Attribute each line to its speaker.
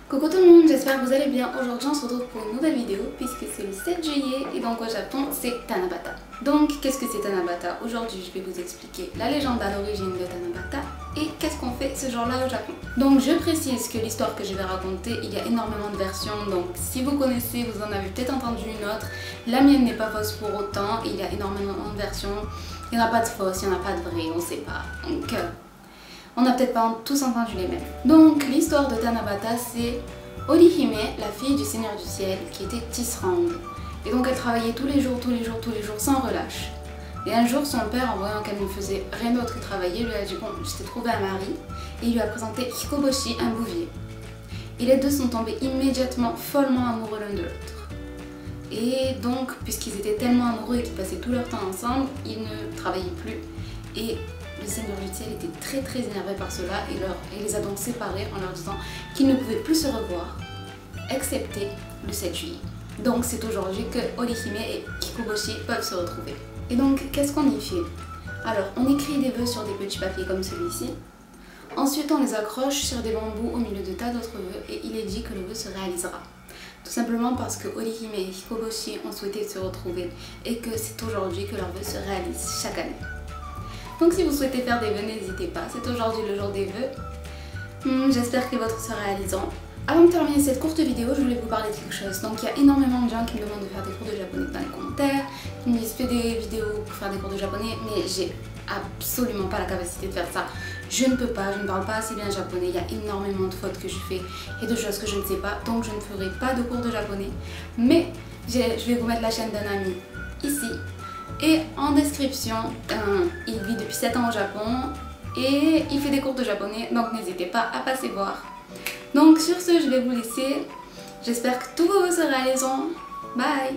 Speaker 1: Coucou tout le monde, j'espère que vous allez bien. Aujourd'hui on se retrouve pour une nouvelle vidéo puisque c'est le 7 juillet et donc au Japon c'est Tanabata. Donc qu'est-ce que c'est Tanabata? Aujourd'hui je vais vous expliquer la légende à l'origine de Tanabata et qu'est-ce qu'on fait ce jour-là au Japon. Donc je précise que l'histoire que je vais raconter, il y a énormément de versions, donc si vous connaissez, vous en avez peut-être entendu une autre. La mienne n'est pas fausse pour autant, il y a énormément de versions. Il n'y en a pas de fausse, il n'y en a pas de vraie, on ne sait pas. Donc on n'a peut-être pas tous entendu les mêmes. Donc l'histoire de Tanabata, c'est Orihime, la fille du Seigneur du Ciel, qui était tisserande. Et donc elle travaillait tous les jours, sans relâche. Et un jour, son père, en voyant qu'elle ne faisait rien d'autre que travailler, lui a dit « Bon, je t'ai trouvé un mari » et il lui a présenté Hikoboshi, un bouvier. Et les deux sont tombés immédiatement, follement amoureux l'un de l'autre. Et donc, puisqu'ils étaient tellement amoureux et qu'ils passaient tout leur temps ensemble, ils ne travaillaient plus. Et le Seigneur du Ciel était très énervé par cela et les a donc séparés en leur disant qu'ils ne pouvaient plus se revoir, excepté le 7 juillet. Donc c'est aujourd'hui que Orihime et Hikoboshi peuvent se retrouver. Et donc qu'est-ce qu'on y fait? Alors on écrit des vœux sur des petits papiers comme celui-ci. Ensuite on les accroche sur des bambous au milieu de tas d'autres vœux et il est dit que le vœu se réalisera. Tout simplement parce que Orihime et Hikoboshi ont souhaité se retrouver et que c'est aujourd'hui que leurs vœux se réalisent chaque année. Donc si vous souhaitez faire des vœux, n'hésitez pas, c'est aujourd'hui le jour des vœux. J'espère que les vôtres se réaliseront. Avant de terminer cette courte vidéo, je voulais vous parler de quelque chose. Donc il y a énormément de gens qui me demandent de faire des cours de japonais dans les commentaires, qui me disent fais des vidéos pour faire des cours de japonais, mais j'ai absolument pas la capacité de faire ça. Je ne peux pas, je ne parle pas assez bien japonais, il y a énormément de fautes que je fais et de choses que je ne sais pas, donc je ne ferai pas de cours de japonais. Mais je vais vous mettre la chaîne d'un ami ici. Et en description, il vit depuis 7 ans au Japon et il fait des cours de japonais, donc n'hésitez pas à passer voir. Donc sur ce, je vais vous laisser. J'espère que tous vos vœux se réaliseront. Bye!